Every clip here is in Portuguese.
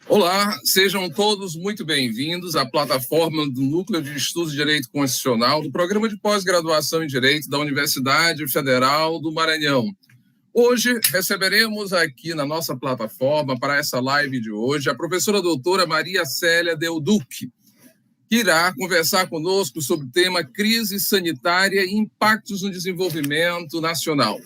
Olá, sejam todos muito bem-vindos à plataforma do Núcleo de Estudos de Direito Constitucional do Programa de Pós-Graduação em Direito da Universidade Federal do Maranhão. Hoje receberemos aqui na nossa plataforma, para essa live de hoje, a professora doutora Maria Célia Del Duque, que irá conversar conosco sobre o tema crise sanitária e impactos no desenvolvimento nacional.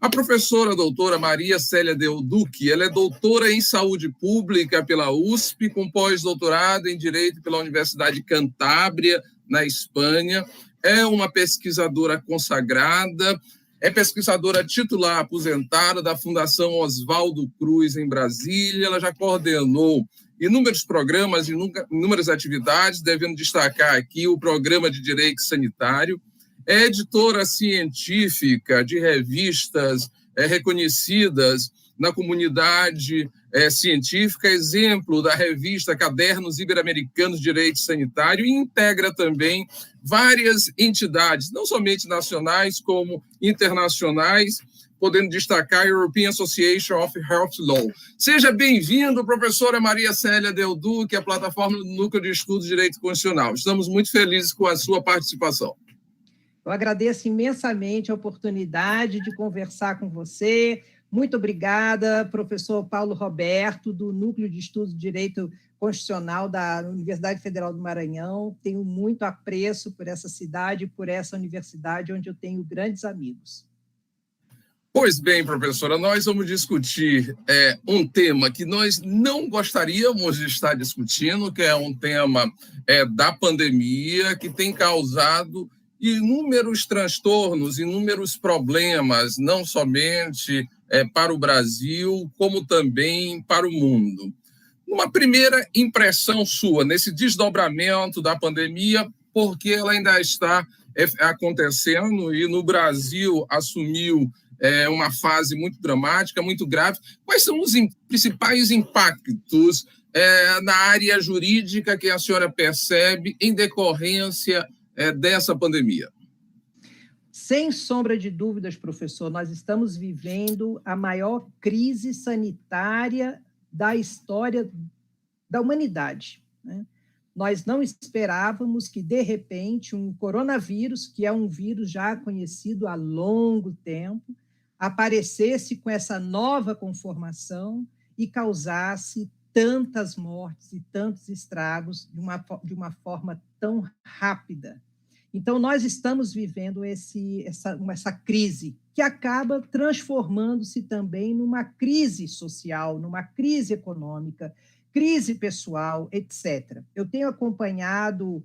A professora doutora Maria Célia Del Duque, ela é doutora em saúde pública pela USP, com pós-doutorado em direito pela Universidade Cantábria, na Espanha, é uma pesquisadora consagrada, é pesquisadora titular aposentada da Fundação Oswaldo Cruz, em Brasília. Ela já coordenou inúmeros programas e inúmeras atividades, devendo destacar aqui o Programa de Direito Sanitário. É editora científica de revistas reconhecidas na comunidade científica, exemplo da revista Cadernos Ibero-Americanos de Direito Sanitário, e integra também várias entidades, não somente nacionais como internacionais, podendo destacar a European Association of Health Law. Seja bem-vindo, professora Maria Célia Del Duque, à plataforma do Núcleo de Estudos de Direito Constitucional. Estamos muito felizes com a sua participação. Eu agradeço imensamente a oportunidade de conversar com você. Muito obrigada, professor Paulo Roberto, do Núcleo de Estudos de Direito Constitucional da Universidade Federal do Maranhão. Tenho muito apreço por essa cidade e por essa universidade, onde eu tenho grandes amigos. Pois bem, professora, nós vamos discutir um tema que nós não gostaríamos de estar discutindo, que é um tema da pandemia, que tem causado inúmeros transtornos, inúmeros problemas, não somente para o Brasil, como também para o mundo. Uma primeira impressão sua nesse desdobramento da pandemia, porque ela ainda está acontecendo e no Brasil assumiu uma fase muito dramática, muito grave. Quais são os principais impactos na área jurídica que a senhora percebe em decorrência dessa pandemia? Sem sombra de dúvidas, professor, nós estamos vivendo a maior crise sanitária da história da humanidade, né? Nós não esperávamos que, de repente, um coronavírus, que é um vírus já conhecido há longo tempo, aparecesse com essa nova conformação e causasse tantas mortes e tantos estragos de uma forma tão rápida. Então, nós estamos vivendo essa crise, que acaba transformando-se também numa crise social, numa crise econômica, crise pessoal, etc. Eu tenho acompanhado,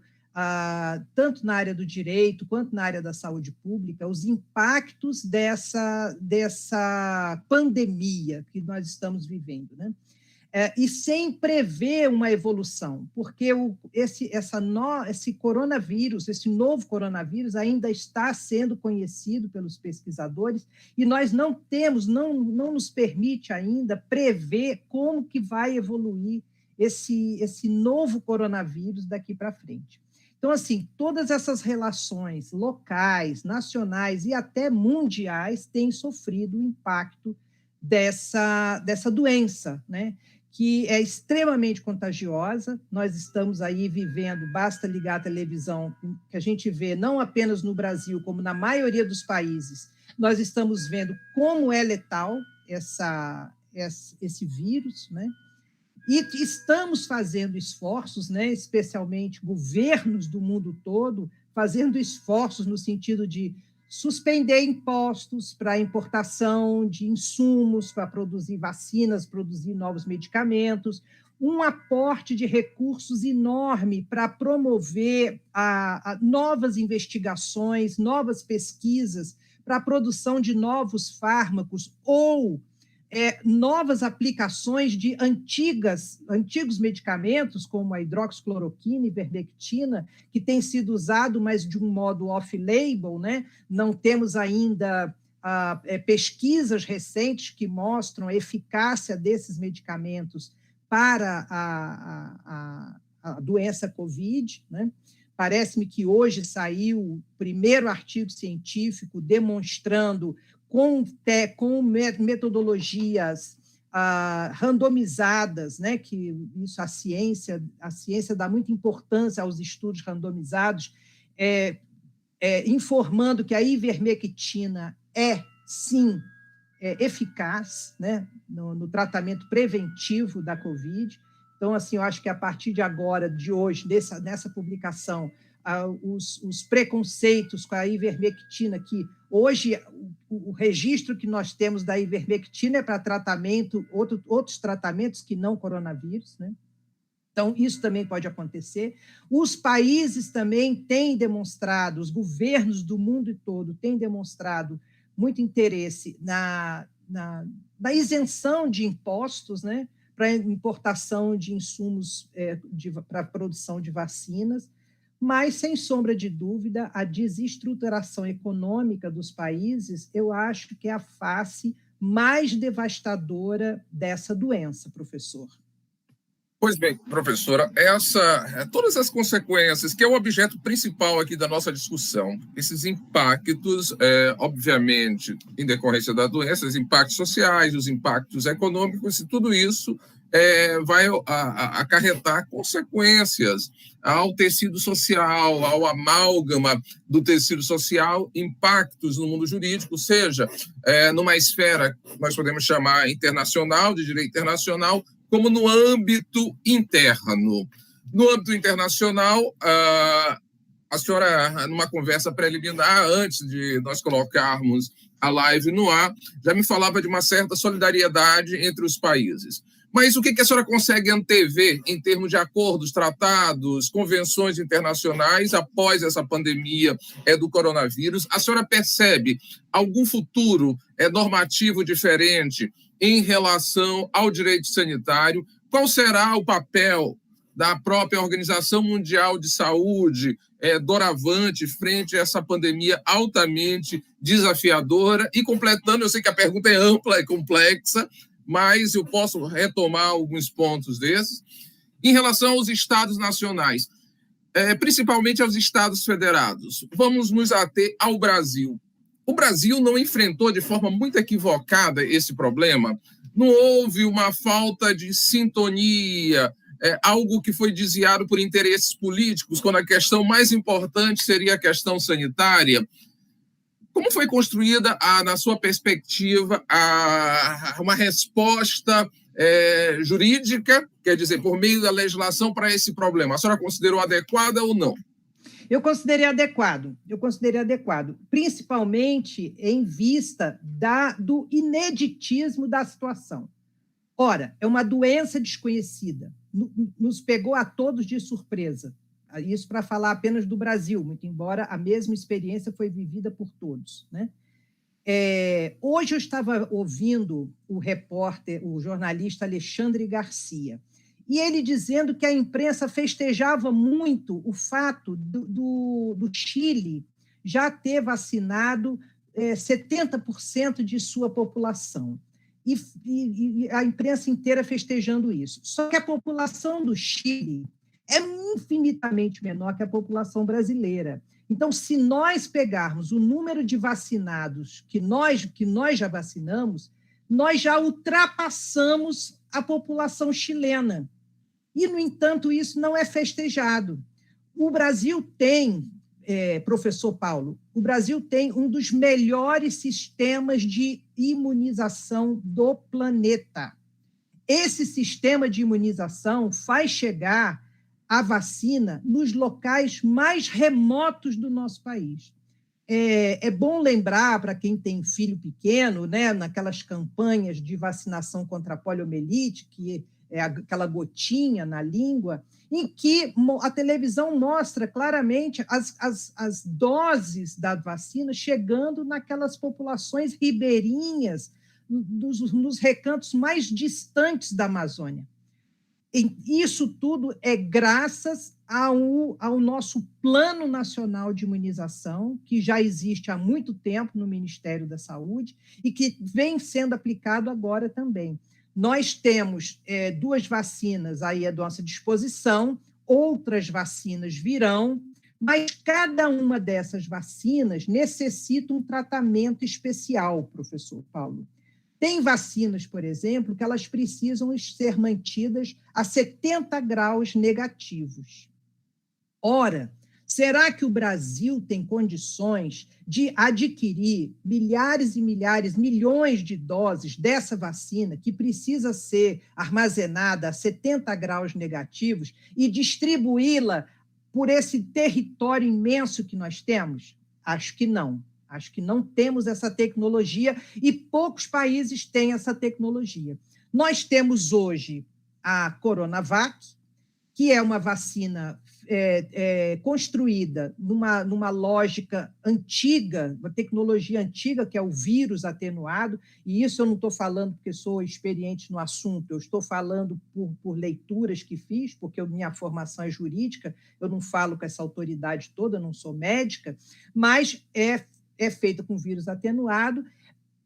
tanto na área do direito quanto na área da saúde pública, os impactos dessa pandemia que nós estamos vivendo, né? E sem prever uma evolução, porque esse coronavírus, esse novo coronavírus, ainda está sendo conhecido pelos pesquisadores e nós não nos permite ainda prever como que vai evoluir esse novo coronavírus daqui para frente. Então, assim, todas essas relações locais, nacionais e até mundiais têm sofrido o impacto dessa doença, né? Que é extremamente contagiosa. Nós estamos aí vivendo, basta ligar a televisão, que a gente vê, não apenas no Brasil, como na maioria dos países, nós estamos vendo como é letal esse vírus, né? E estamos fazendo esforços, né, especialmente governos do mundo todo, fazendo esforços no sentido de suspender impostos para a importação de insumos, para produzir vacinas, produzir novos medicamentos, um aporte de recursos enorme para promover novas investigações, novas pesquisas, para a produção de novos fármacos ou novas aplicações de antigos medicamentos, como a hidroxicloroquina e ivermectina, que tem sido usado, mas de um modo off-label, né? Não temos ainda pesquisas recentes que mostram a eficácia desses medicamentos para a doença COVID, né? Parece-me que hoje saiu o primeiro artigo científico demonstrando com metodologias randomizadas, né, que isso a ciência dá muita importância aos estudos randomizados, informando que a ivermectina sim, eficaz, né, no tratamento preventivo da Covid. Então, assim, eu acho que a partir de agora, de hoje, nessa publicação, os preconceitos com a ivermectina, que hoje o registro que nós temos da ivermectina é para tratamento, outros tratamentos que não coronavírus, né? Então, isso também pode acontecer. Os países também têm demonstrado, os governos do mundo todo têm demonstrado muito interesse na isenção de impostos, né, para a importação de insumos para a produção de vacinas, mas, sem sombra de dúvida, a desestruturação econômica dos países, eu acho que é a face mais devastadora dessa doença, professor. Pois bem, professora, todas as consequências, que é o objeto principal aqui da nossa discussão, esses impactos, obviamente, em decorrência da doença, os impactos sociais, os impactos econômicos, e tudo isso vai acarretar consequências ao tecido social, ao amálgama do tecido social, impactos no mundo jurídico, seja numa esfera que nós podemos chamar internacional, de direito internacional, como no âmbito interno. No âmbito internacional, a senhora, numa conversa preliminar, antes de nós colocarmos a live no ar, já me falava de uma certa solidariedade entre os países. Mas o que a senhora consegue antever em termos de acordos, tratados, convenções internacionais após essa pandemia do coronavírus? A senhora percebe algum futuro normativo diferente em relação ao direito sanitário? Qual será o papel da própria Organização Mundial de Saúde, doravante, frente a essa pandemia altamente desafiadora? E completando, eu sei que a pergunta é ampla e complexa, mas eu posso retomar alguns pontos desses. Em relação aos estados nacionais, principalmente aos estados federados, vamos nos ater ao Brasil. O Brasil não enfrentou de forma muito equivocada esse problema? Não houve uma falta de sintonia, algo que foi desviado por interesses políticos, quando a questão mais importante seria a questão sanitária? Como foi construída, na sua perspectiva, uma resposta jurídica, quer dizer, por meio da legislação, para esse problema? A senhora considerou adequada ou não? Eu considerei adequado, principalmente em vista do ineditismo da situação. Ora, é uma doença desconhecida, nos pegou a todos de surpresa. Isso para falar apenas do Brasil, muito embora a mesma experiência foi vivida por todos, né? Hoje eu estava ouvindo o jornalista Alexandre Garcia, e ele dizendo que a imprensa festejava muito o fato do Chile já ter vacinado 70% de sua população, e a imprensa inteira festejando isso. Só que a população do Chile é infinitamente menor que a população brasileira. Então, se nós pegarmos o número de vacinados que nós já vacinamos, nós já ultrapassamos a população chilena. E, no entanto, isso não é festejado. O Brasil tem, professor Paulo, o Brasil tem um dos melhores sistemas de imunização do planeta. Esse sistema de imunização faz chegar a vacina nos locais mais remotos do nosso país. É bom lembrar, para quem tem filho pequeno, né, naquelas campanhas de vacinação contra a poliomielite, que é aquela gotinha na língua, em que a televisão mostra claramente as doses da vacina chegando naquelas populações ribeirinhas, nos recantos mais distantes da Amazônia. Isso tudo é graças ao nosso Plano Nacional de Imunização, que já existe há muito tempo no Ministério da Saúde e que vem sendo aplicado agora também. Nós temos 2 vacinas aí à nossa disposição, outras vacinas virão, mas cada uma dessas vacinas necessita um tratamento especial, professor Paulo. Tem vacinas, por exemplo, que elas precisam ser mantidas a 70 graus negativos. Ora, será que o Brasil tem condições de adquirir milhares e milhares, milhões de doses dessa vacina que precisa ser armazenada a 70 graus negativos e distribuí-la por esse território imenso que nós temos? Acho que não. Acho que não temos essa tecnologia e poucos países têm essa tecnologia. Nós temos hoje a Coronavac, que é uma vacina construída numa lógica antiga, uma tecnologia antiga, que é o vírus atenuado, e isso eu não estou falando porque sou experiente no assunto, eu estou falando por leituras que fiz, porque minha formação é jurídica, eu não falo com essa autoridade toda, não sou médica, mas é feita com vírus atenuado.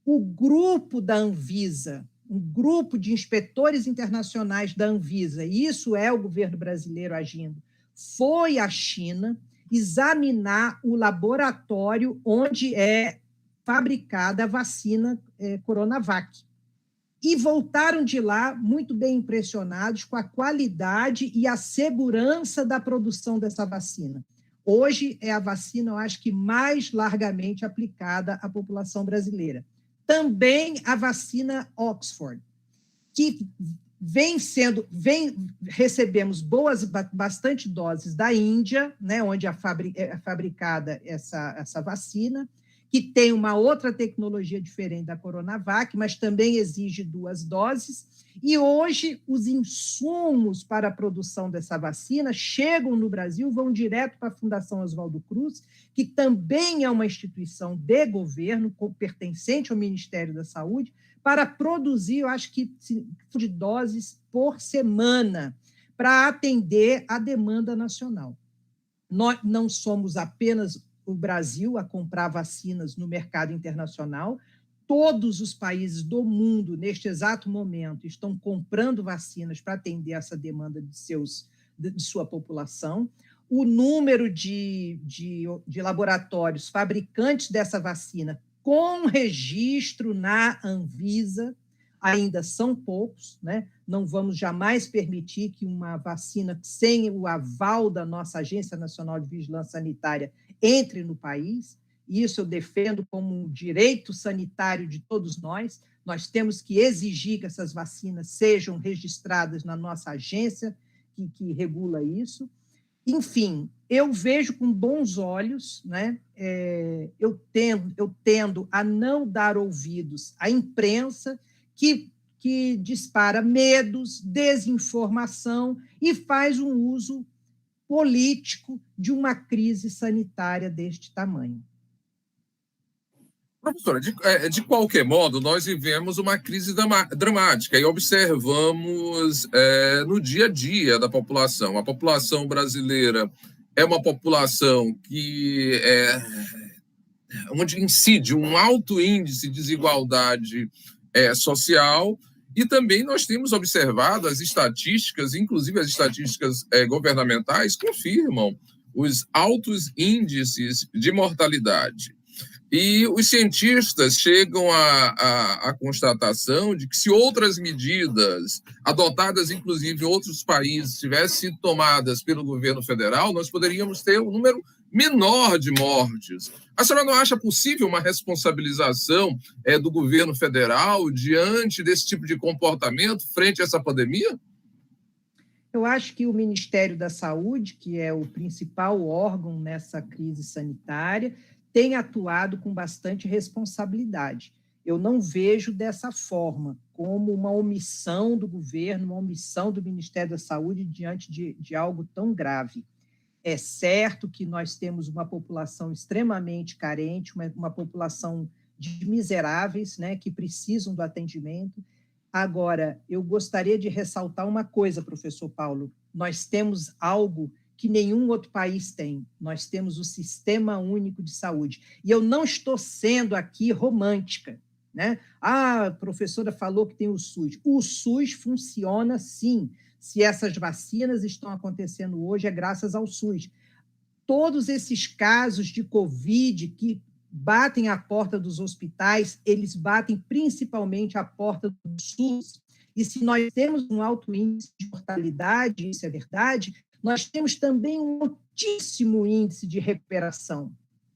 O grupo da Anvisa, um grupo de inspetores internacionais da Anvisa, e isso é o governo brasileiro agindo, foi à China examinar o laboratório onde é fabricada a vacina Coronavac. E voltaram de lá muito bem impressionados com a qualidade e a segurança da produção dessa vacina. Hoje é a vacina, eu acho que mais largamente aplicada à população brasileira. Também a vacina Oxford, que recebemos bastante doses da Índia, né, onde é fabricada essa vacina, que tem uma outra tecnologia diferente da Coronavac, mas também exige 2 doses. E hoje os insumos para a produção dessa vacina chegam no Brasil, vão direto para a Fundação Oswaldo Cruz, que também é uma instituição de governo, pertencente ao Ministério da Saúde, para produzir, eu acho que, de doses por semana, para atender a demanda nacional. Nós não somos apenas o Brasil a comprar vacinas no mercado internacional, todos os países do mundo, neste exato momento, estão comprando vacinas para atender essa demanda de sua população. O número de laboratórios fabricantes dessa vacina com registro na Anvisa ainda são poucos, né? Não vamos jamais permitir que uma vacina sem o aval da nossa Agência Nacional de Vigilância Sanitária entre no país. Isso eu defendo como um direito sanitário de todos nós. Nós temos que exigir que essas vacinas sejam registradas na nossa agência que regula isso. Enfim, eu vejo com bons olhos, né? Eu tendo a não dar ouvidos à imprensa que dispara medos, desinformação e faz um uso político de uma crise sanitária deste tamanho. Professora, de qualquer modo, nós vivemos uma crise dramática e observamos no dia a dia da população. A população brasileira é uma população onde incide um alto índice de desigualdade social, e também nós temos observado as estatísticas, inclusive as estatísticas governamentais, confirmam os altos índices de mortalidade. E os cientistas chegam à constatação de que se outras medidas adotadas, inclusive em outros países, tivessem sido tomadas pelo governo federal, nós poderíamos ter um número menor de mortes. A senhora não acha possível uma responsabilização do governo federal diante desse tipo de comportamento frente a essa pandemia? Eu acho que o Ministério da Saúde, que é o principal órgão nessa crise sanitária, tem atuado com bastante responsabilidade. Eu não vejo dessa forma, como uma omissão do governo, uma omissão do Ministério da Saúde diante de algo tão grave. É certo que nós temos uma população extremamente carente, uma população de miseráveis, né, que precisam do atendimento. Agora, eu gostaria de ressaltar uma coisa, professor Paulo. Nós temos algo que nenhum outro país tem. Nós temos o Sistema Único de Saúde. E eu não estou sendo aqui romântica, né? A professora falou que tem o SUS. O SUS funciona, sim. Se essas vacinas estão acontecendo hoje, é graças ao SUS. Todos esses casos de Covid que batem à porta dos hospitais, eles batem principalmente à porta do SUS. E se nós temos um alto índice de mortalidade, isso é verdade, nós temos também um altíssimo índice de recuperação.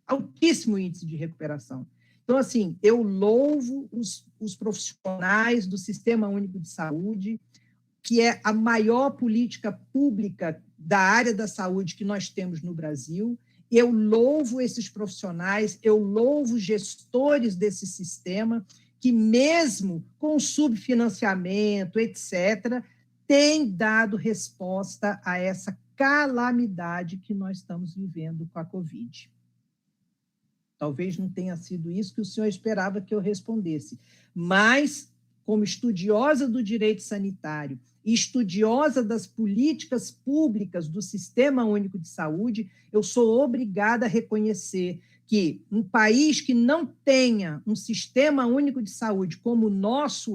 Altíssimo índice de recuperação. Então, assim, eu louvo os profissionais do Sistema Único de Saúde, que é a maior política pública da área da saúde que nós temos no Brasil. Eu louvo esses profissionais, eu louvo gestores desse sistema, que mesmo com subfinanciamento, etc., têm dado resposta a essa calamidade que nós estamos vivendo com a Covid. Talvez não tenha sido isso que o senhor esperava que eu respondesse, mas, como estudiosa do direito sanitário e estudiosa das políticas públicas do Sistema Único de Saúde, eu sou obrigada a reconhecer que um país que não tenha um Sistema Único de Saúde como o nosso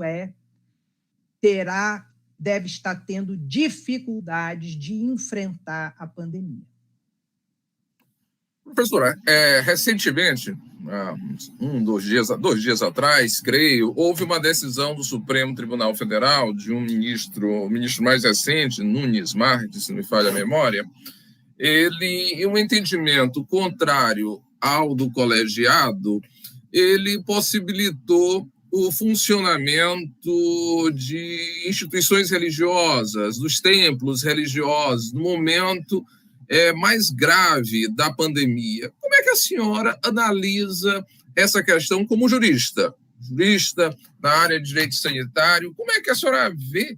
deve estar tendo dificuldades de enfrentar a pandemia. Professora, recentemente, dois dias atrás, creio, houve uma decisão do Supremo Tribunal Federal de o ministro mais recente, Nunes Marques, se não me falha a memória, ele, em um entendimento contrário ao do colegiado, ele possibilitou o funcionamento de instituições religiosas, dos templos religiosos, no momento mais grave da pandemia. Como é que a senhora analisa essa questão como jurista na área de direito sanitário? Como é que a senhora vê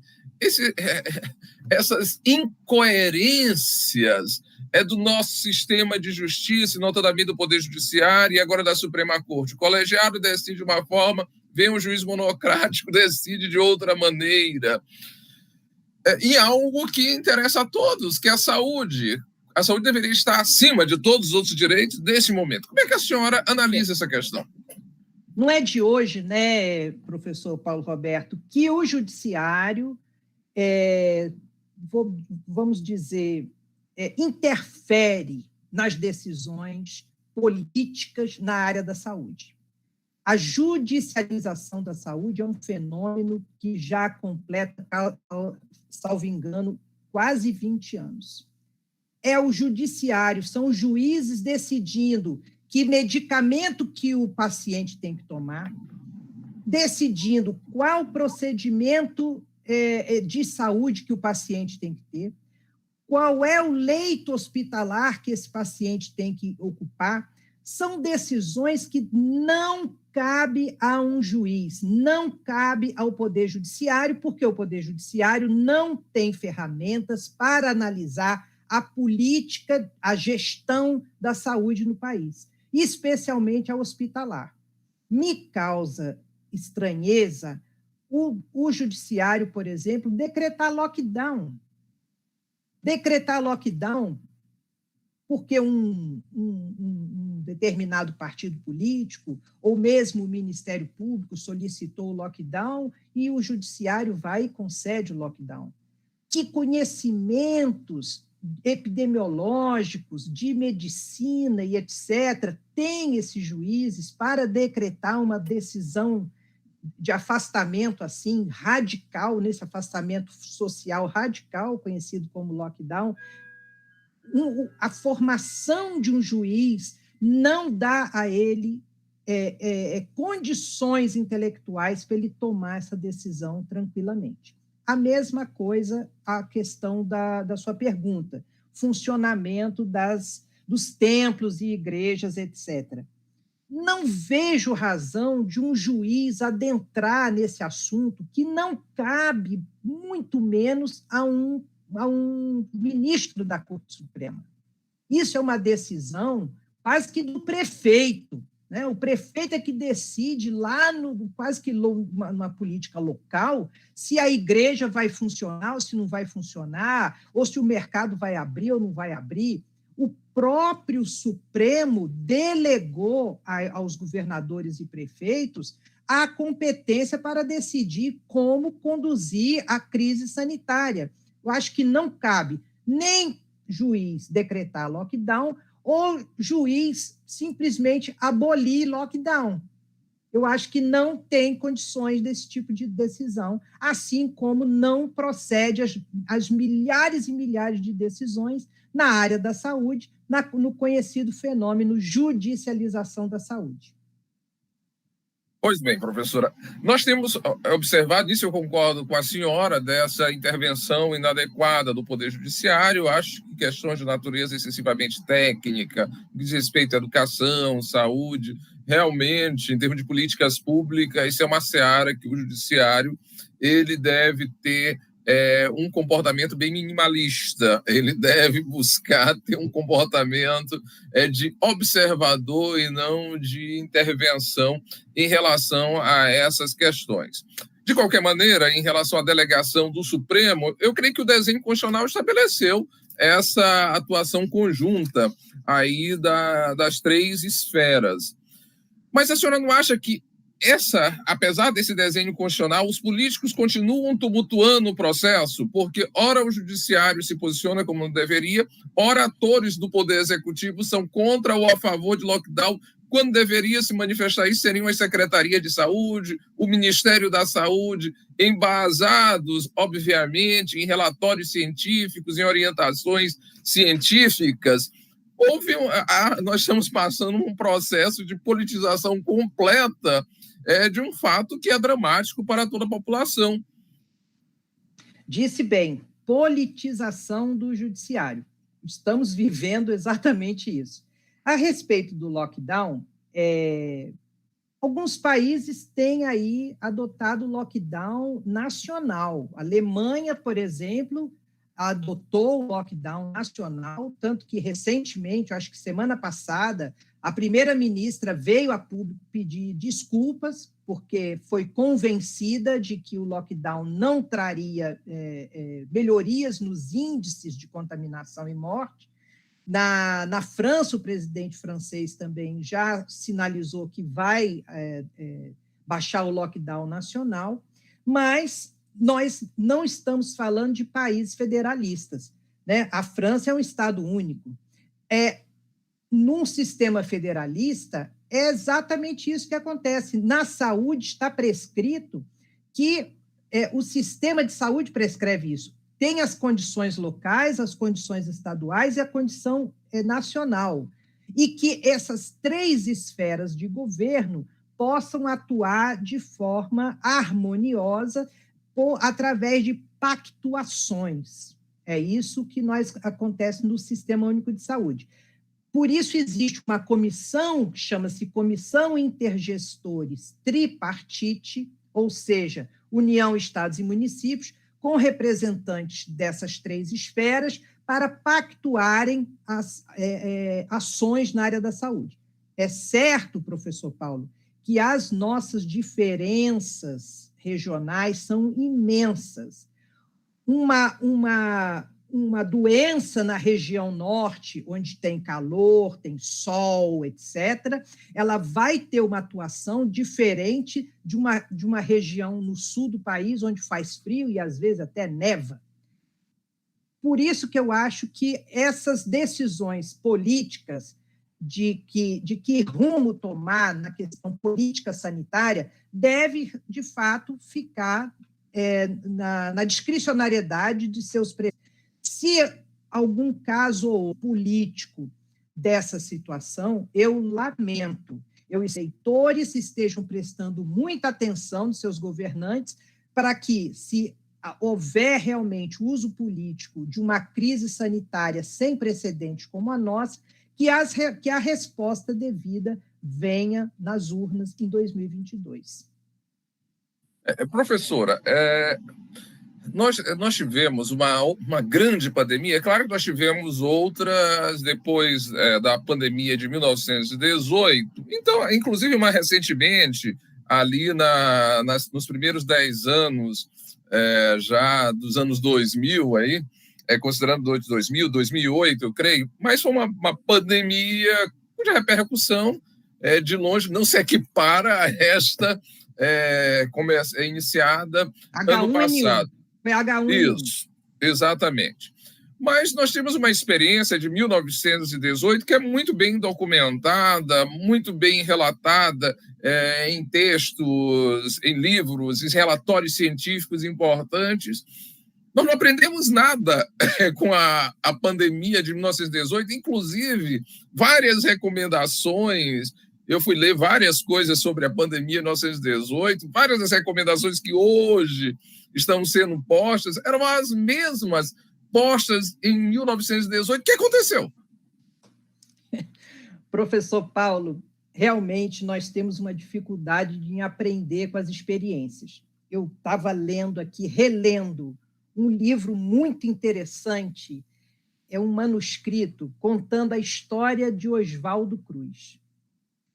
essas incoerências do nosso sistema de justiça, notadamente do Poder Judiciário e agora da Suprema Corte? O colegiado decide de uma forma, vem um juiz monocrático, decide de outra maneira. E algo que interessa a todos, que é a saúde. A saúde deveria estar acima de todos os outros direitos nesse momento. Como é que a senhora analisa essa questão? Não é de hoje, né, professor Paulo Roberto, que o judiciário, vamos dizer, interfere nas decisões políticas na área da saúde. A judicialização da saúde é um fenômeno que já completa, salvo engano, quase 20 anos. É o judiciário, são os juízes decidindo que medicamento que o paciente tem que tomar, decidindo qual procedimento de saúde que o paciente tem que ter, qual é o leito hospitalar que esse paciente tem que ocupar. São decisões que não cabe a um juiz, não cabe ao Poder Judiciário, porque o Poder Judiciário não tem ferramentas para analisar a política, a gestão da saúde no país, especialmente a hospitalar. Me causa estranheza o Judiciário, por exemplo, decretar lockdown. Decretar lockdown porque um determinado partido político ou mesmo o Ministério Público solicitou o lockdown e o Judiciário vai e concede o lockdown. Que conhecimentos epidemiológicos, de medicina e etc., têm esses juízes para decretar uma decisão de afastamento assim radical, nesse afastamento social radical, conhecido como lockdown? A formação de um juiz não dá a ele condições intelectuais para ele tomar essa decisão tranquilamente. A mesma coisa a questão da sua pergunta, funcionamento dos templos e igrejas, etc. Não vejo razão de um juiz adentrar nesse assunto que não cabe, muito menos, a um ministro da Corte Suprema. Isso é uma decisão quase que do prefeito, né? O prefeito é que decide lá, quase que numa política local, se a igreja vai funcionar ou se não vai funcionar, ou se o mercado vai abrir ou não vai abrir. O próprio Supremo delegou aos governadores e prefeitos a competência para decidir como conduzir a crise sanitária. Eu acho que não cabe nem juiz decretar lockdown o juiz simplesmente abolir lockdown. Eu acho que não tem condições desse tipo de decisão, assim como não procede as milhares e milhares de decisões na área da saúde, no conhecido fenômeno judicialização da saúde. Pois bem, professora, nós temos observado, isso eu concordo com a senhora, dessa intervenção inadequada do Poder Judiciário. Acho que questões de natureza excessivamente técnica, diz respeito à educação, saúde, realmente, em termos de políticas públicas, isso é uma seara que o Judiciário ele deve ter um comportamento bem minimalista, ele deve buscar ter um comportamento de observador e não de intervenção em relação a essas questões. De qualquer maneira, em relação à delegação do Supremo, eu creio que o desenho constitucional estabeleceu essa atuação conjunta aí das três esferas. Mas a senhora não acha que apesar desse desenho constitucional, os políticos continuam tumultuando o processo, porque ora o judiciário se posiciona como não deveria, ora atores do poder executivo são contra ou a favor de lockdown, quando deveria se manifestar isso seriam as secretarias de saúde, o Ministério da Saúde, embasados, obviamente, em relatórios científicos, em orientações científicas. Nós estamos passando um processo de politização completa de um fato que é dramático para toda a população. Disse bem, politização do judiciário. Estamos vivendo exatamente isso. A respeito do lockdown, alguns países têm aí adotado lockdown nacional. A Alemanha, por exemplo, adotou o lockdown nacional, tanto que recentemente, acho que semana passada, a primeira-ministra veio a público pedir desculpas, porque foi convencida de que o lockdown não traria melhorias nos índices de contaminação e morte. Na França, o presidente francês também já sinalizou que vai baixar o lockdown nacional, mas nós não estamos falando de países federalistas, né? A França é um Estado único. Num sistema federalista, é exatamente isso que acontece. Na saúde está prescrito que o sistema de saúde prescreve isso. Tem as condições locais, as condições estaduais e a condição nacional. E que essas três esferas de governo possam atuar de forma harmoniosa através de pactuações. É isso que acontece no Sistema Único de Saúde. Por isso, existe uma comissão que chama-se Comissão Intergestores Tripartite, ou seja, União, Estados e Municípios, com representantes dessas três esferas para pactuarem as ações na área da saúde. É certo, professor Paulo, que as nossas diferenças regionais são imensas. Uma doença na região norte, onde tem calor, tem sol, etc., ela vai ter uma atuação diferente de uma região no sul do país, onde faz frio e, às vezes, até neva. Por isso que eu acho que essas decisões políticas de que rumo tomar na questão política sanitária deve, de fato, ficar na discricionariedade de seus presidentes. Se algum caso político dessa situação, eu lamento. Os eleitores estejam prestando muita atenção nos seus governantes para que, se houver realmente uso político de uma crise sanitária sem precedentes como a nossa, que a resposta devida venha nas urnas em 2022. Professora, nós tivemos uma grande pandemia. É claro que nós tivemos outras depois da pandemia de 1918. Então, inclusive, mais recentemente, ali nos primeiros 10 anos já dos anos 2000, aí, considerando 2000, 2008, eu creio, mas foi uma pandemia cuja repercussão, de longe, não se equipara a esta iniciada ano passado. Foi H1N1. Isso, exatamente. Mas nós temos uma experiência de 1918 que é muito bem documentada, muito bem relatada em textos, em livros, em relatórios científicos importantes. Nós não aprendemos nada com a pandemia de 1918, inclusive várias recomendações. Eu fui ler várias coisas sobre a pandemia de 1918, várias das recomendações que hoje estão sendo postas eram as mesmas postas em 1918. O que aconteceu? Professor Paulo, realmente nós temos uma dificuldade em aprender com as experiências. Eu estava lendo aqui, relendo, um livro muito interessante, é um manuscrito contando a história de Oswaldo Cruz.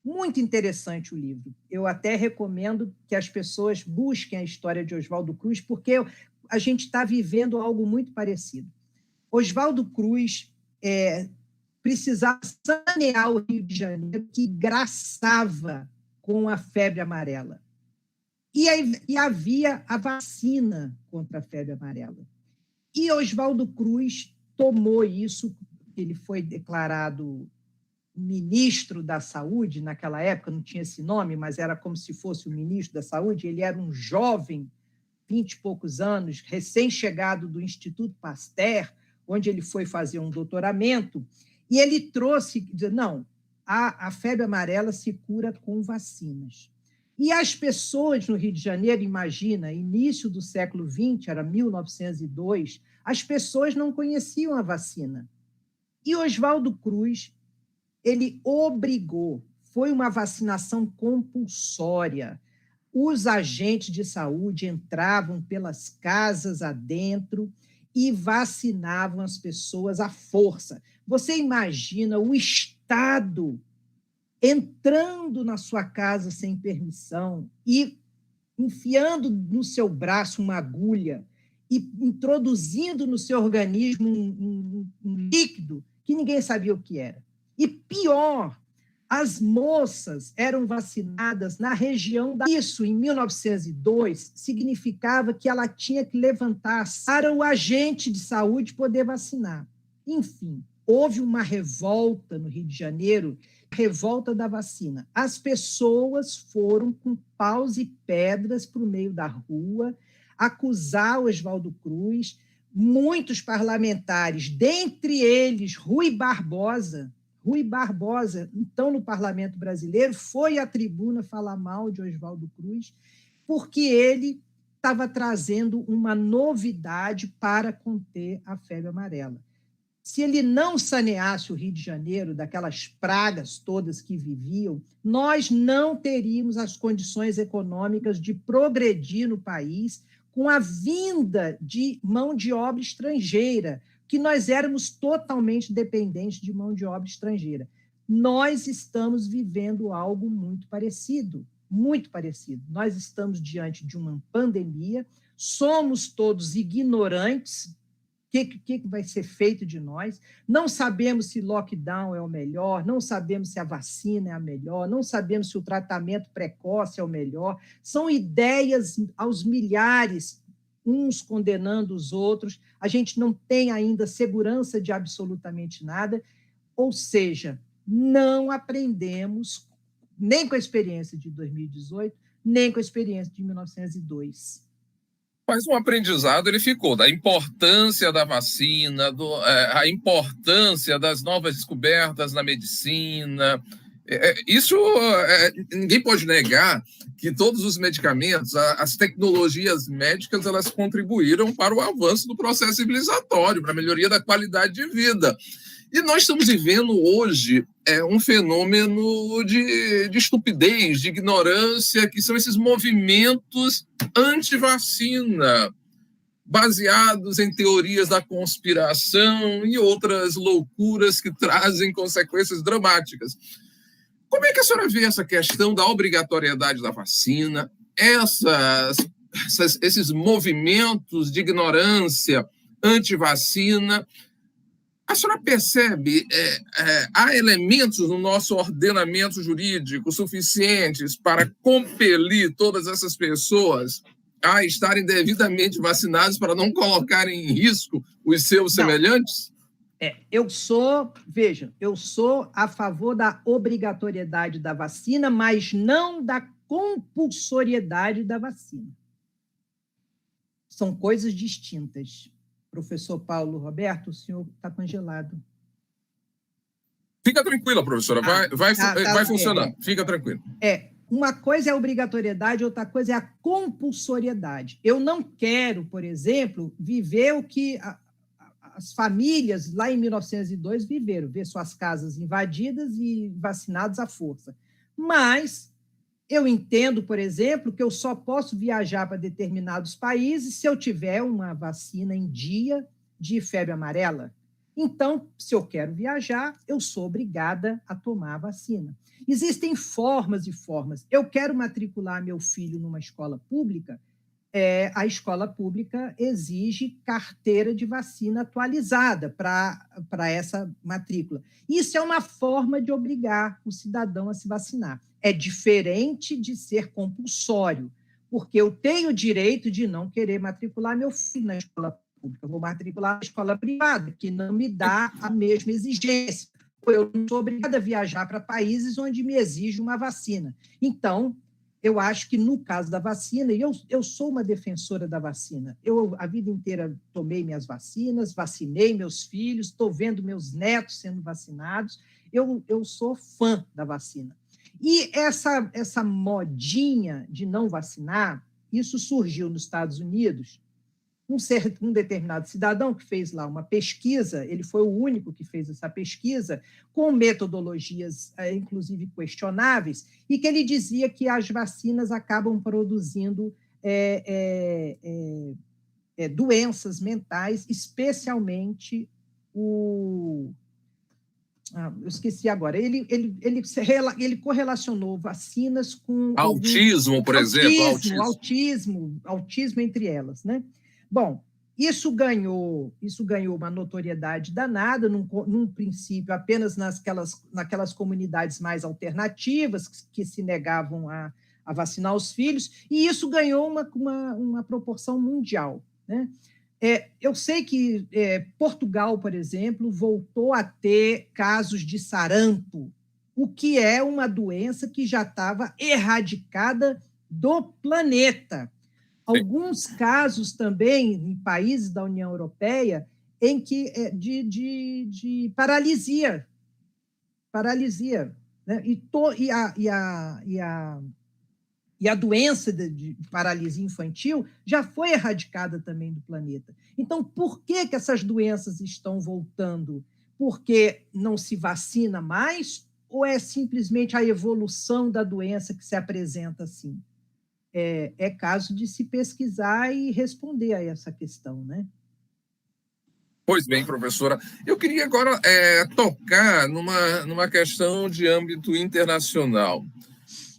Muito interessante o livro. Eu até recomendo que as pessoas busquem a história de Oswaldo Cruz, porque a gente está vivendo algo muito parecido. Oswaldo Cruz precisava sanear o Rio de Janeiro, que graçava com a febre amarela. E havia a vacina contra a febre amarela. E Oswaldo Cruz tomou isso, ele foi declarado ministro da Saúde, naquela época não tinha esse nome, mas era como se fosse o ministro da Saúde, ele era um jovem, 20 e poucos anos, recém-chegado do Instituto Pasteur, onde ele foi fazer um doutoramento, e ele trouxe, não, a febre amarela se cura com vacinas. E as pessoas no Rio de Janeiro, imagina, início do século XX, era 1902, as pessoas não conheciam a vacina. E Oswaldo Cruz, ele obrigou, foi uma vacinação compulsória. Os agentes de saúde entravam pelas casas adentro e vacinavam as pessoas à força. Você imagina o Estado entrando na sua casa sem permissão e enfiando no seu braço uma agulha e introduzindo no seu organismo um líquido que ninguém sabia o que era. E pior, as moças eram vacinadas na região da... Isso, em 1902, significava que ela tinha que levantar para o agente de saúde poder vacinar. Enfim, houve uma revolta no Rio de Janeiro, revolta da vacina. As pessoas foram com paus e pedras para o meio da rua, acusar o Oswaldo Cruz, muitos parlamentares, dentre eles Rui Barbosa, então, no Parlamento Brasileiro, foi à tribuna falar mal de Oswaldo Cruz, porque ele estava trazendo uma novidade para conter a febre amarela. Se ele não saneasse o Rio de Janeiro daquelas pragas todas que viviam, nós não teríamos as condições econômicas de progredir no país com a vinda de mão de obra estrangeira, que nós éramos totalmente dependentes de mão de obra estrangeira. Nós estamos vivendo algo muito parecido, muito parecido. Nós estamos diante de uma pandemia, somos todos ignorantes. O que vai ser feito de nós? Não sabemos se lockdown é o melhor, não sabemos se a vacina é a melhor, não sabemos se o tratamento precoce é o melhor. São ideias aos milhares, uns condenando os outros, a gente não tem ainda segurança de absolutamente nada, ou seja, não aprendemos nem com a experiência de 2018, nem com a experiência de 1902. Mas um aprendizado ele ficou, da importância da vacina, a importância das novas descobertas na medicina. Isso ninguém pode negar que todos os medicamentos, as tecnologias médicas, elas contribuíram para o avanço do processo civilizatório, para a melhoria da qualidade de vida. E nós estamos vivendo hoje um fenômeno de estupidez, de ignorância, que são esses movimentos anti-vacina, baseados em teorias da conspiração e outras loucuras que trazem consequências dramáticas. Como é que a senhora vê essa questão da obrigatoriedade da vacina, esses movimentos de ignorância anti-vacina? A senhora percebe, há elementos no nosso ordenamento jurídico suficientes para compelir todas essas pessoas a estarem devidamente vacinados para não colocarem em risco os seus semelhantes? Eu sou a favor da obrigatoriedade da vacina, mas não da compulsoriedade da vacina. São coisas distintas. Professor Paulo Roberto, o senhor está congelado. Fica tranquila, professora, vai funcionando, fica tranquila. Uma coisa é a obrigatoriedade, outra coisa é a compulsoriedade. Eu não quero, por exemplo, viver o que as famílias lá em 1902 viveram, ver suas casas invadidas e vacinados à força. Mas eu entendo, por exemplo, que eu só posso viajar para determinados países se eu tiver uma vacina em dia de febre amarela. Então, se eu quero viajar, eu sou obrigada a tomar a vacina. Existem formas e formas. Eu quero matricular meu filho numa escola pública, a escola pública exige carteira de vacina atualizada para essa matrícula. Isso é uma forma de obrigar o cidadão a se vacinar. É diferente de ser compulsório, porque eu tenho o direito de não querer matricular meu filho na escola pública, eu vou matricular na escola privada, que não me dá a mesma exigência. Eu não sou obrigada a viajar para países onde me exige uma vacina. Então, eu acho que, no caso da vacina, e eu sou uma defensora da vacina, eu a vida inteira tomei minhas vacinas, vacinei meus filhos, estou vendo meus netos sendo vacinados, eu sou fã da vacina. E essa modinha de não vacinar, isso surgiu nos Estados Unidos. Um determinado cidadão que fez lá uma pesquisa, ele foi o único que fez essa pesquisa, com metodologias, inclusive, questionáveis, e que ele dizia que as vacinas acabam produzindo doenças mentais, especialmente eu esqueci agora, ele correlacionou vacinas com... Autismo, por exemplo. Autismo entre elas, né? Bom, isso ganhou uma notoriedade danada, num princípio apenas naquelas comunidades mais alternativas que se negavam a vacinar os filhos, e isso ganhou uma proporção mundial, né? Eu sei que Portugal, por exemplo, voltou a ter casos de sarampo, o que é uma doença que já estava erradicada do planeta. Alguns casos também em países da União Europeia em que de paralisia, né? E a doença de paralisia infantil já foi erradicada também do planeta. Então, por que essas doenças estão voltando? Porque não se vacina mais ou é simplesmente a evolução da doença que se apresenta assim? É caso de se pesquisar e responder a essa questão, né? Pois bem, professora. Eu queria agora tocar numa questão de âmbito internacional.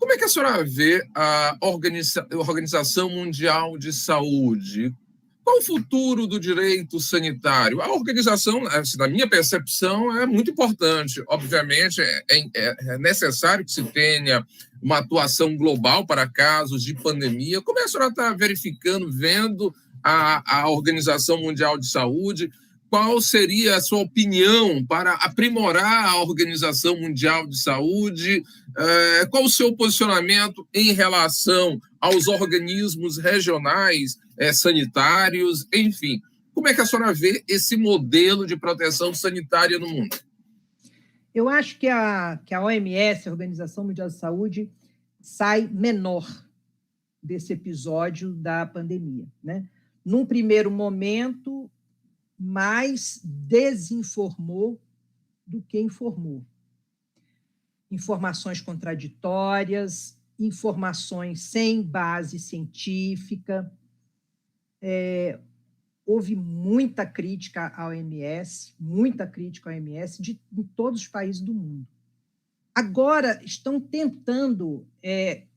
Como é que a senhora vê a Organização Mundial de Saúde? Qual o futuro do direito sanitário? A organização, na minha percepção, é muito importante. Obviamente, é necessário que se tenha uma atuação global para casos de pandemia. Como é que a senhora está verificando, vendo a Organização Mundial de Saúde? Qual seria a sua opinião para aprimorar a Organização Mundial de Saúde? Qual o seu posicionamento em relação aos organismos regionais sanitários? Enfim, como é que a senhora vê esse modelo de proteção sanitária no mundo? Eu acho que a OMS, a Organização Mundial de Saúde, sai menor desse episódio da pandemia, né? Num primeiro momento, mais desinformou do que informou. Informações contraditórias, informações sem base científica. Houve muita crítica à OMS, de todos os países do mundo. Agora estão tentando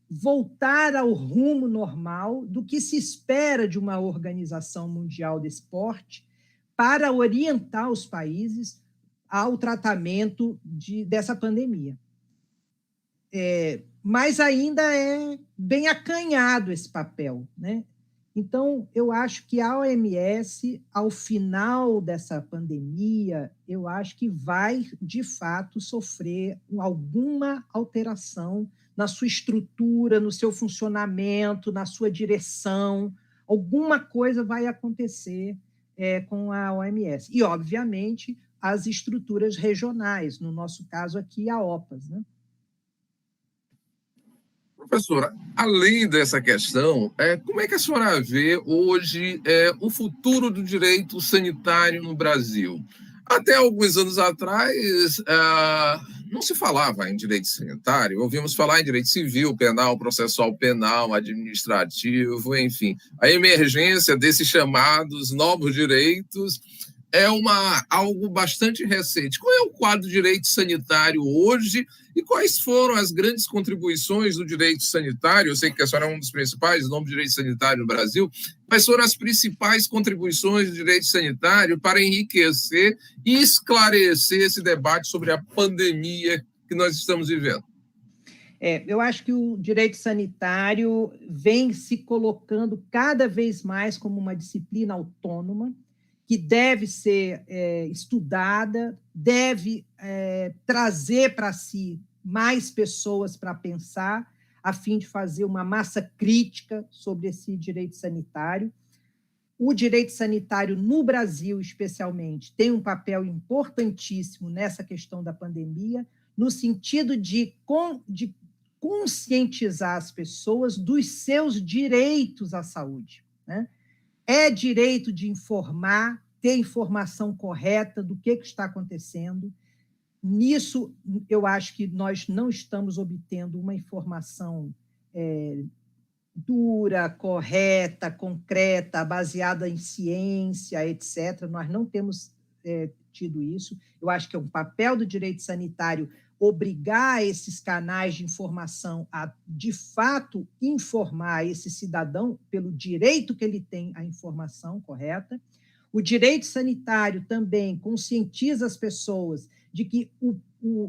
voltar ao rumo normal do que se espera de uma organização mundial desse porte para orientar os países ao tratamento dessa pandemia. Mas ainda é bem acanhado esse papel, né? Então, eu acho que a OMS, ao final dessa pandemia, eu acho que vai, de fato, sofrer alguma alteração na sua estrutura, no seu funcionamento, na sua direção. Alguma coisa vai acontecer com a OMS. E, obviamente, as estruturas regionais, no nosso caso aqui, a OPAS, né? Professora, além dessa questão, como é que a senhora vê hoje o futuro do direito sanitário no Brasil? Até alguns anos atrás, não se falava em direito sanitário, ouvimos falar em direito civil, penal, processual penal, administrativo, enfim. A emergência desses chamados novos direitos é algo bastante recente. Qual é o quadro do direito sanitário hoje e quais foram as grandes contribuições do direito sanitário? Eu sei que a senhora é um dos principais nomes do direito sanitário no Brasil. Quais foram as principais contribuições do direito sanitário para enriquecer e esclarecer esse debate sobre a pandemia que nós estamos vivendo? Eu acho que o direito sanitário vem se colocando cada vez mais como uma disciplina autônoma, que deve ser estudada, deve trazer para si mais pessoas para pensar, a fim de fazer uma massa crítica sobre esse direito sanitário. O direito sanitário no Brasil, especialmente, tem um papel importantíssimo nessa questão da pandemia, no sentido de conscientizar as pessoas dos seus direitos à saúde, né? É direito de informar, ter informação correta do que está acontecendo. Nisso, eu acho que nós não estamos obtendo uma informação dura, correta, concreta, baseada em ciência, etc. Nós não temos tido isso. Eu acho que é um papel do direito sanitário obrigar esses canais de informação a, de fato, informar esse cidadão pelo direito que ele tem à informação correta. O direito sanitário também conscientiza as pessoas de que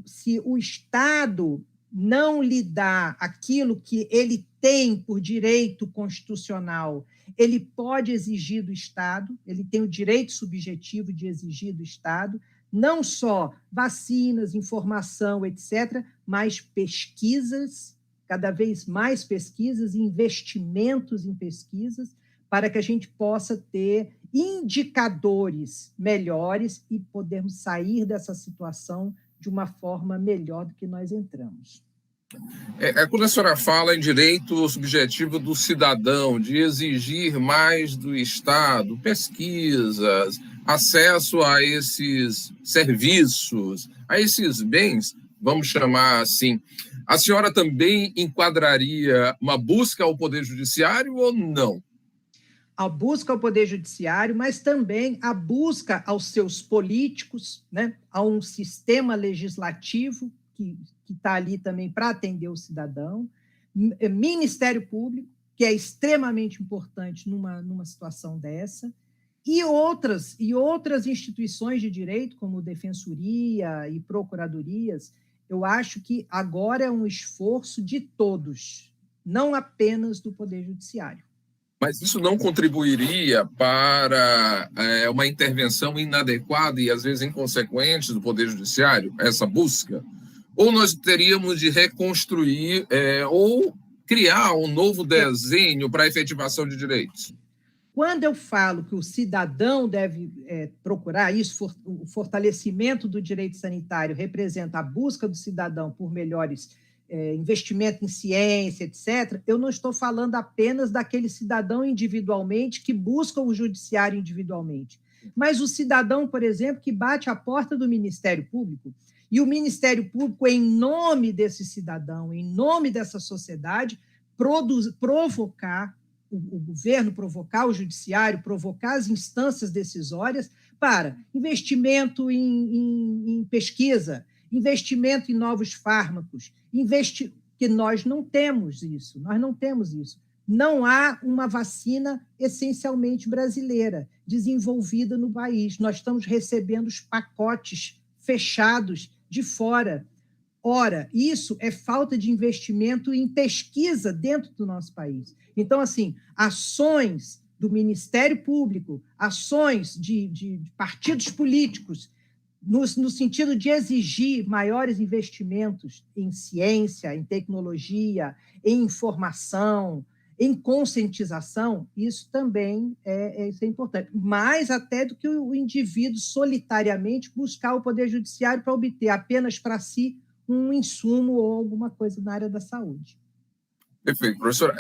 se o Estado não lhe dá aquilo que ele tem por direito constitucional, ele pode exigir do Estado, ele tem o direito subjetivo de exigir do Estado, não só vacinas, informação, etc., mas pesquisas, cada vez mais pesquisas, investimentos em pesquisas, para que a gente possa ter indicadores melhores e podermos sair dessa situação de uma forma melhor do que nós entramos. Quando a senhora fala em direito subjetivo do cidadão, de exigir mais do Estado, pesquisas, acesso a esses serviços, a esses bens, vamos chamar assim, a senhora também enquadraria uma busca ao Poder Judiciário ou não? A busca ao Poder Judiciário, mas também a busca aos seus políticos, né? A um sistema legislativo que está ali também para atender o cidadão, Ministério Público, que é extremamente importante numa situação dessa, e outras instituições de direito, como Defensoria e Procuradorias. Eu acho que agora é um esforço de todos, não apenas do Poder Judiciário. Mas isso não contribuiria para uma intervenção inadequada e, às vezes, inconsequente do Poder Judiciário, essa busca? Ou nós teríamos de reconstruir ou criar um novo desenho para a efetivação de direitos? Quando eu falo que o cidadão deve procurar isso, o fortalecimento do direito sanitário representa a busca do cidadão por melhores investimento em ciência, etc., eu não estou falando apenas daquele cidadão individualmente que busca o judiciário individualmente, mas o cidadão, por exemplo, que bate à porta do Ministério Público, e o Ministério Público, em nome desse cidadão, em nome dessa sociedade, provocar o governo, provocar o judiciário, provocar as instâncias decisórias para investimento em pesquisa, investimento em novos fármacos, que nós não temos isso. Não há uma vacina essencialmente brasileira desenvolvida no país. Nós estamos recebendo os pacotes fechados de fora. Ora, isso é falta de investimento em pesquisa dentro do nosso país. Então, assim, ações do Ministério Público, ações de partidos políticos, no sentido de exigir maiores investimentos em ciência, em tecnologia, em informação, em conscientização, isso também isso é importante. Mais até do que o indivíduo solitariamente buscar o Poder Judiciário para obter apenas para si um insumo ou alguma coisa na área da saúde. Perfeito, professor.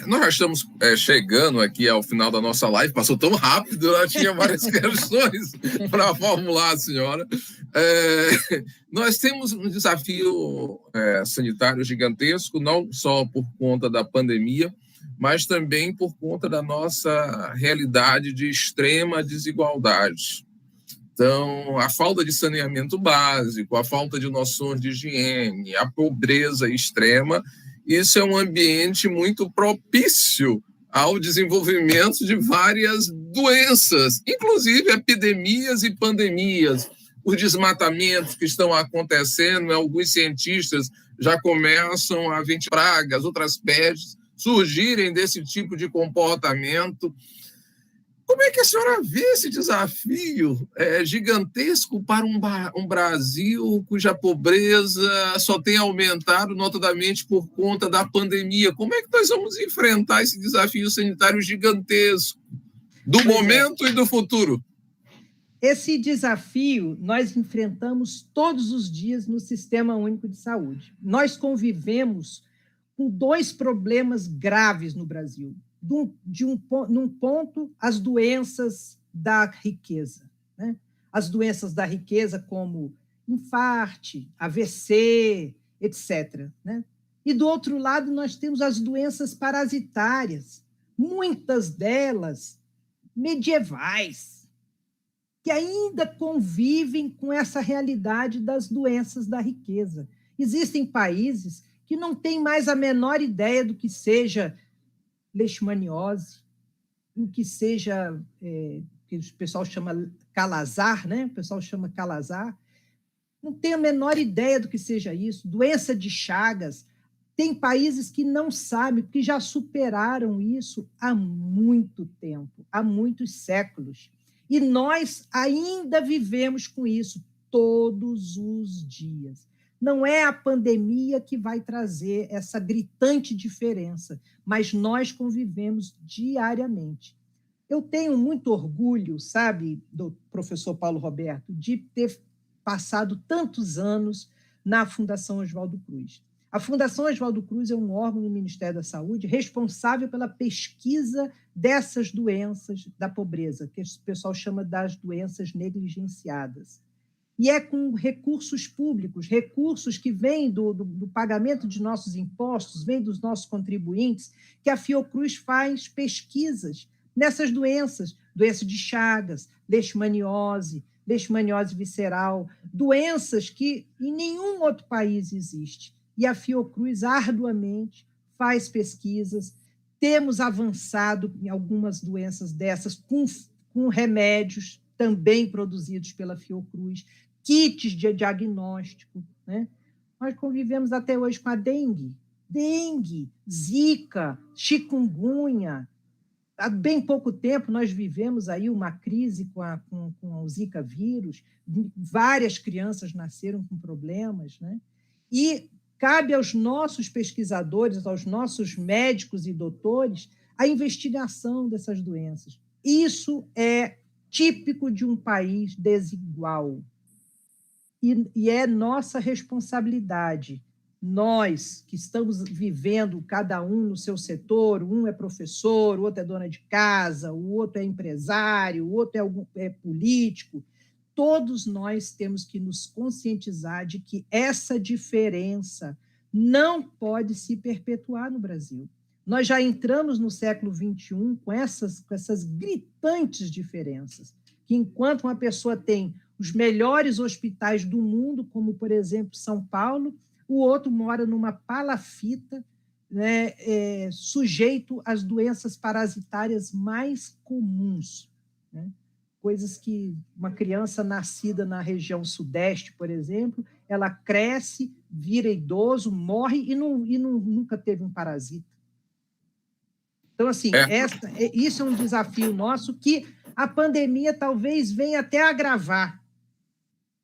Nós já estamos chegando aqui ao final da nossa live, passou tão rápido, eu tinha várias questões para formular, senhora. Nós temos um desafio sanitário gigantesco, não só por conta da pandemia, mas também por conta da nossa realidade de extrema desigualdade. Então, a falta de saneamento básico, a falta de noções de higiene, a pobreza extrema, isso é um ambiente muito propício ao desenvolvimento de várias doenças, inclusive epidemias e pandemias. Os desmatamentos que estão acontecendo, alguns cientistas já começam a ver pragas, outras pestes surgirem desse tipo de comportamento. Como é que a senhora vê esse desafio gigantesco para um Brasil cuja pobreza só tem aumentado notadamente por conta da pandemia? Como é que nós vamos enfrentar esse desafio sanitário gigantesco do momento e do futuro? Esse desafio nós enfrentamos todos os dias no Sistema Único de Saúde. Nós convivemos com 2 problemas graves no Brasil. Num ponto, as doenças da riqueza, né? As doenças da riqueza como infarte, AVC, etc., né? E, do outro lado, nós temos as doenças parasitárias, muitas delas medievais, que ainda convivem com essa realidade das doenças da riqueza. Existem países que não têm mais a menor ideia do que seja leishmaniose, o que seja, que o pessoal chama calazar, né? O pessoal chama calazar, não tem a menor ideia do que seja isso, doença de Chagas. Tem países que não sabem, porque já superaram isso há muito tempo, há muitos séculos. E nós ainda vivemos com isso todos os dias. Não é a pandemia que vai trazer essa gritante diferença, mas nós convivemos diariamente. Eu tenho muito orgulho, sabe, do professor Paulo Roberto, de ter passado tantos anos na Fundação Oswaldo Cruz. A Fundação Oswaldo Cruz é um órgão do Ministério da Saúde responsável pela pesquisa dessas doenças da pobreza, que o pessoal chama das doenças negligenciadas. E é com recursos públicos, recursos que vêm do pagamento de nossos impostos, vêm dos nossos contribuintes, que a Fiocruz faz pesquisas nessas doenças, doença de Chagas, leishmaniose visceral, doenças que em nenhum outro país existe. E a Fiocruz arduamente faz pesquisas, temos avançado em algumas doenças dessas com remédios também produzidos pela Fiocruz, kits de diagnóstico, né? Nós convivemos até hoje com a dengue, zika, chikungunya. Há bem pouco tempo nós vivemos aí uma crise com o zika vírus, várias crianças nasceram com problemas, né? E cabe aos nossos pesquisadores, aos nossos médicos e doutores, a investigação dessas doenças. Isso é típico de um país desigual. E é nossa responsabilidade. Nós, que estamos vivendo, cada um no seu setor, um é professor, o outro é dona de casa, o outro é empresário, o outro é político, todos nós temos que nos conscientizar de que essa diferença não pode se perpetuar no Brasil. Nós já entramos no século XXI com essas gritantes diferenças, que enquanto uma pessoa tem os melhores hospitais do mundo, como, por exemplo, São Paulo, o outro mora numa palafita, né, sujeito às doenças parasitárias mais comuns, né? coisas que uma criança nascida na região sudeste, por exemplo, ela cresce, vira idoso, morre e nunca teve um parasita. Então, assim, isso é um desafio nosso que a pandemia talvez venha até agravar.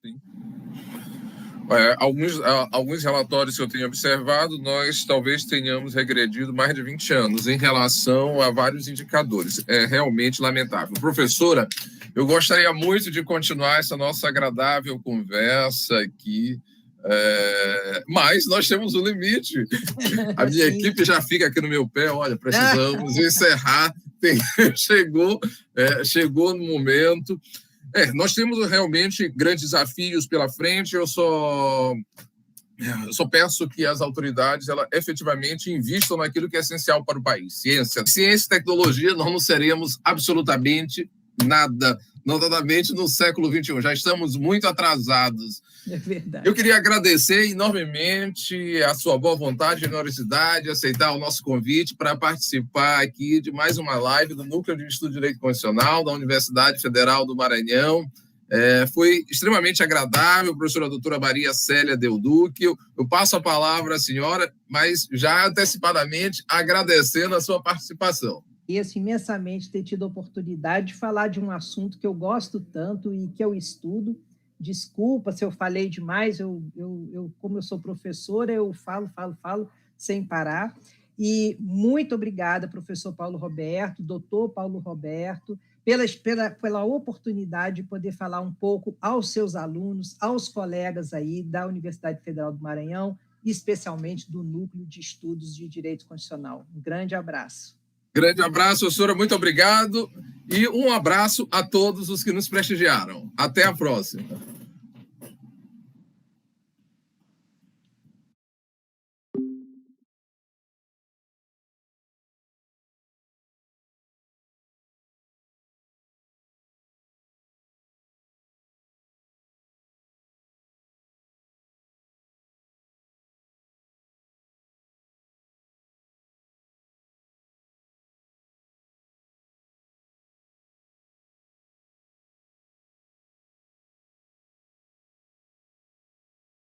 Sim. Alguns relatórios que eu tenho observado, nós talvez tenhamos regredido mais de 20 anos em relação a vários indicadores. É realmente lamentável. Professora, eu gostaria muito de continuar essa nossa agradável conversa aqui, mas nós temos um limite. A minha equipe já fica aqui no meu pé, olha, precisamos encerrar. Chegou no momento. Nós temos realmente grandes desafios pela frente. Eu só peço que as autoridades efetivamente investam naquilo que é essencial para o país. Ciência e tecnologia, nós não seremos absolutamente nada, notadamente no século XXI. Já estamos muito atrasados. É verdade. Eu queria agradecer enormemente a sua boa vontade e generosidade, aceitar o nosso convite para participar aqui de mais uma live do Núcleo de Estudo de Direito Constitucional da Universidade Federal do Maranhão. Foi extremamente agradável, professora doutora Maria Célia Del Duque. Eu passo a palavra à senhora, mas já antecipadamente agradecendo a sua participação. Agradeço imensamente ter tido a oportunidade de falar de um assunto que eu gosto tanto e que eu estudo. Desculpa se eu falei demais, como eu sou professora, eu falo sem parar. E muito obrigada, professor Paulo Roberto, doutor Paulo Roberto, pela oportunidade de poder falar um pouco aos seus alunos, aos colegas aí da Universidade Federal do Maranhão, especialmente do Núcleo de Estudos de Direito Constitucional. Um grande abraço. Grande abraço, professora, muito obrigado. E um abraço a todos os que nos prestigiaram. Até a próxima.